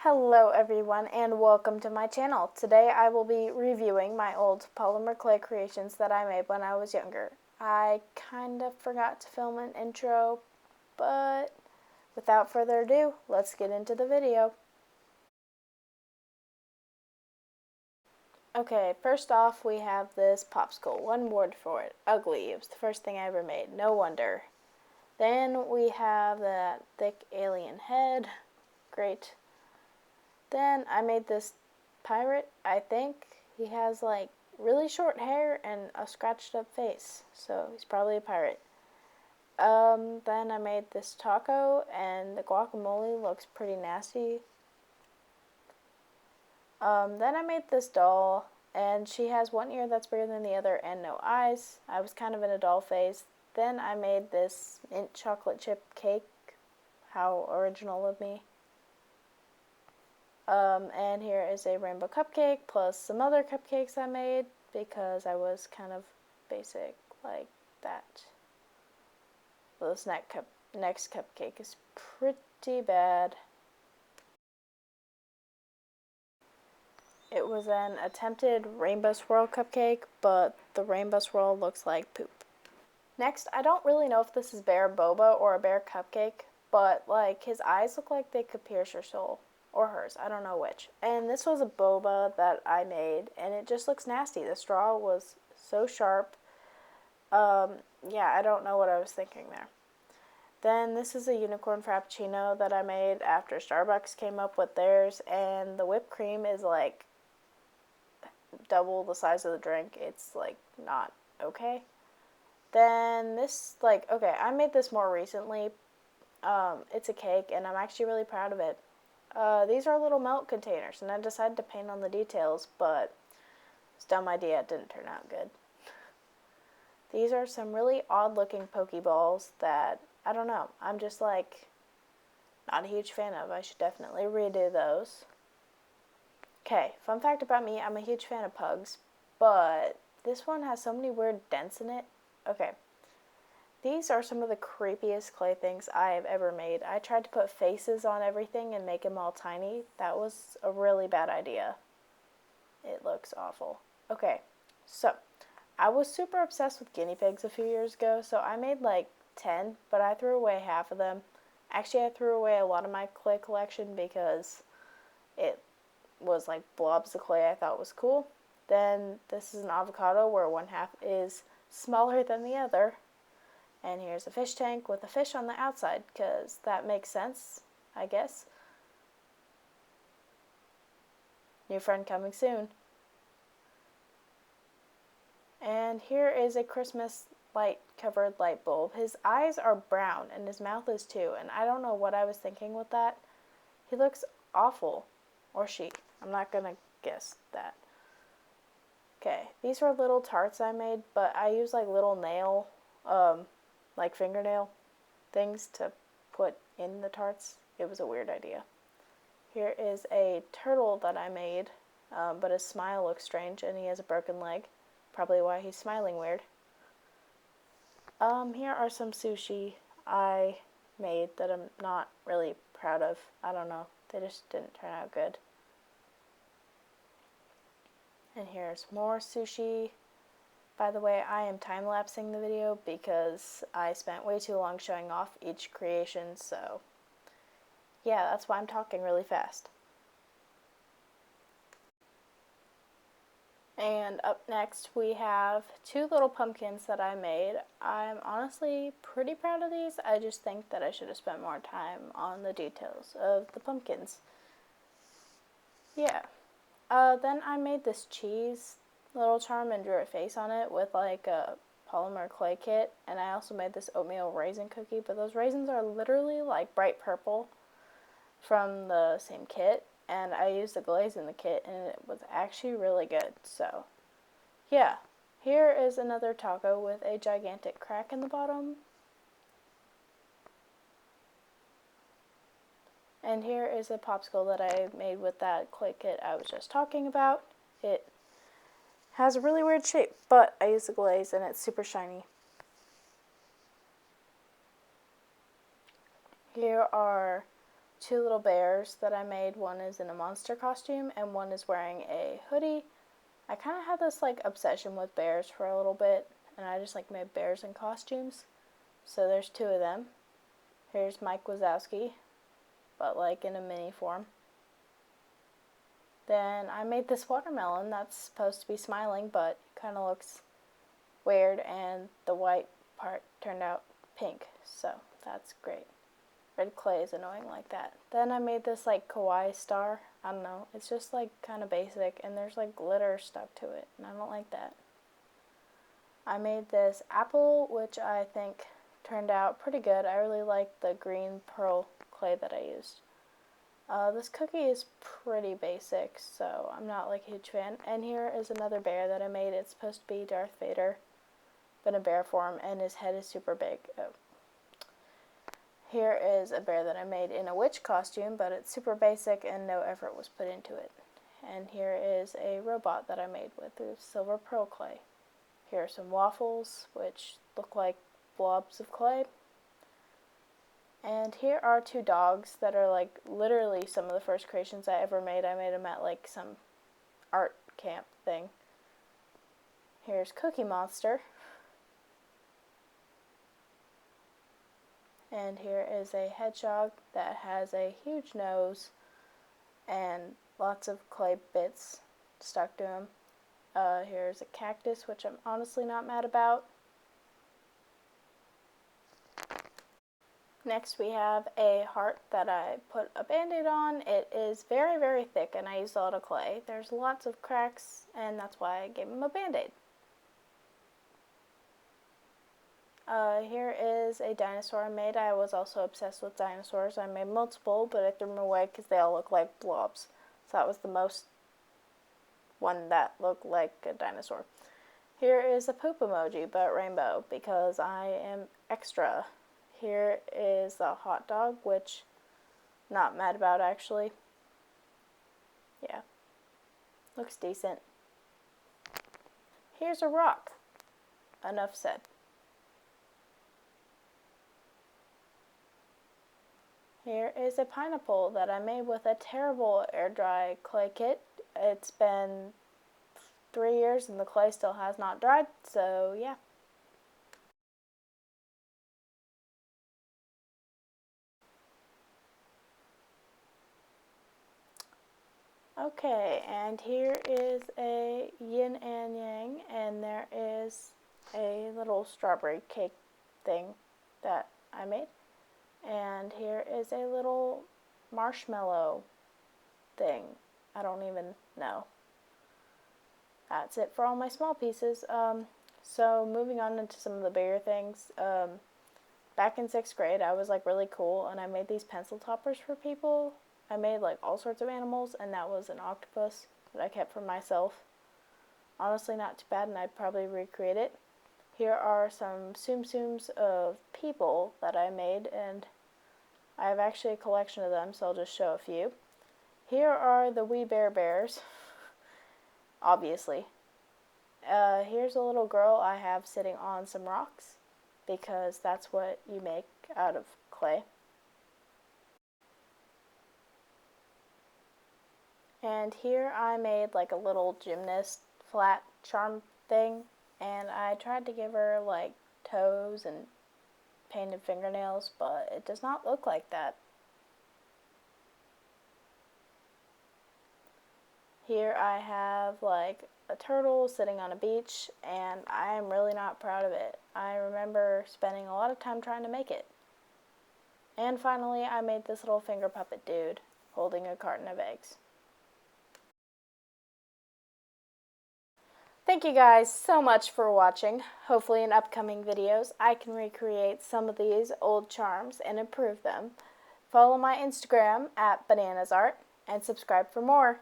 Hello everyone and welcome to my channel. Today I will be reviewing my old polymer clay creations that I made when I was younger. I kind of forgot to film an intro, but without further ado, let's get into the video. Okay, first off we have this popsicle. One word for it. Ugly. It was the first thing I ever made. No wonder. Then we have that thick alien head. Great. Then I made this pirate. I think he has like really short hair and a scratched up face, so he's probably a pirate. Then I made this taco, and the guacamole looks pretty nasty. Then I made this doll, and she has one ear that's bigger than the other and no eyes. I was kind of in a doll phase. Then I made this mint chocolate chip cake. How original of me. And here is a rainbow cupcake plus some other cupcakes I made because I was kind of basic like that. Well, this next cupcake is pretty bad. It was an attempted rainbow swirl cupcake, but the rainbow swirl looks like poop. Next, I don't really know if this is Bear Boba or a bear cupcake, but like his eyes look like they could pierce your soul. Or hers, I don't know which. And this was a boba that I made, and it just looks nasty. The straw was so sharp. Yeah, I don't know what I was thinking there. Then this is a unicorn frappuccino that I made after Starbucks came up with theirs, and the whipped cream is like double the size of the drink. It's like not okay. Then this, like, okay, I made this more recently. It's a cake, and I'm actually really proud of it. These are little milk containers, and I decided to paint on the details, but it's a dumb idea. It didn't turn out good. These are some really odd-looking Pokeballs that, I don't know, I'm just like not a huge fan of. I should definitely redo those. Okay, fun fact about me, I'm a huge fan of pugs, but this one has so many weird dents in it. Okay, these are some of the creepiest clay things I have ever made. I tried to put faces on everything and make them all tiny. That was a really bad idea. It looks awful. Okay, so I was super obsessed with guinea pigs a few years ago, so I made like 10, but I threw away half of them. Actually, I threw away a lot of my clay collection because it was like blobs of clay I thought was cool. Then this is an avocado where one half is smaller than the other. And here's a fish tank with a fish on the outside, because that makes sense, I guess. New friend coming soon. And here is a Christmas light covered light bulb. His eyes are brown and his mouth is too, and I don't know what I was thinking with that. He looks awful. Or she. I'm not gonna guess that. Okay, these were little tarts I made, but I used like little nail, like fingernail things to put in the tarts. It was a weird idea. Here is a turtle that I made, but his smile looks strange and he has a broken leg. Probably why he's smiling weird. Here are some sushi I made that I'm not really proud of. I don't know. They just didn't turn out good. And here's more sushi. By the way, I am time-lapsing the video because I spent way too long showing off each creation, so yeah, that's why I'm talking really fast. And up next we have two little pumpkins that I made. I'm honestly pretty proud of these. I just think that I should have spent more time on the details of the pumpkins. Yeah. Then I made this cheese little charm and drew a face on it with like a polymer clay kit, and I also made this oatmeal raisin cookie, but those raisins are literally like bright purple from the same kit, and I used the glaze in the kit and it was actually really good. So yeah, here is another taco with a gigantic crack in the bottom. And here is a popsicle that I made with that clay kit I was just talking about. It has a really weird shape, but I used the glaze and it's super shiny. Here are two little bears that I made. One is in a monster costume and one is wearing a hoodie. I kind of had this like obsession with bears for a little bit, and I just like made bears in costumes. So there's two of them. Here's Mike Wazowski, but like in a mini form. Then I made this watermelon that's supposed to be smiling, but kind of looks weird, and the white part turned out pink, so that's great. Red clay is annoying like that. Then I made this like kawaii star. I don't know, it's just like kind of basic, and there's like glitter stuck to it, and I don't like that. I made this apple, which I think turned out pretty good. I really like the green pearl clay that I used. This cookie is pretty basic, so I'm not like a huge fan. And here is another bear that I made. It's supposed to be Darth Vader, but in bear form, and his head is super big. Oh. Here is a bear that I made in a witch costume, but it's super basic and no effort was put into it. And here is a robot that I made with the silver pearl clay. Here are some waffles, which look like blobs of clay. And here are two dogs that are like literally some of the first creations I ever made. I made them at like some art camp thing. Here's Cookie Monster. And here is a hedgehog that has a huge nose and lots of clay bits stuck to him. Here's a cactus, which I'm honestly not mad about. Next we have a heart that I put a band-aid on. It is very, very thick, and I used a lot of clay. There's lots of cracks, and that's why I gave him a band-aid. Here is a dinosaur I made. I was also obsessed with dinosaurs. I made multiple, but I threw them away because they all look like blobs. So that was the most one that looked like a dinosaur. Here is a poop emoji, but rainbow, because I am extra. Here is a hot dog, which I'm not mad about actually. Yeah, looks decent. Here's a rock. Enough said. Here is a pineapple that I made with a terrible air dry clay kit. It's been 3 years and the clay still has not dried, so yeah. Okay, and here is a yin and yang, and there is a little strawberry cake thing that I made. And here is a little marshmallow thing. I don't even know. That's it for all my small pieces. So moving on into some of the bigger things. Back in 6th grade, I was like really cool, and I made these pencil toppers for people. I made like all sorts of animals, and that was an octopus that I kept for myself. Honestly, not too bad, and I'd probably recreate it. Here are some Tsum Tsums of people that I made, and I have actually a collection of them, so I'll just show a few. Here are the We Bare Bears, obviously. Here's a little girl I have sitting on some rocks, because that's what you make out of clay. And here I made like a little gymnast flat charm thing, and I tried to give her like toes and painted fingernails, but it does not look like that. Here I have like a turtle sitting on a beach, and I am really not proud of it. I remember spending a lot of time trying to make it. And finally, I made this little finger puppet dude holding a carton of eggs. Thank you guys so much for watching. Hopefully in upcoming videos I can recreate some of these old charms and improve them. Follow my Instagram at bananasart and subscribe for more.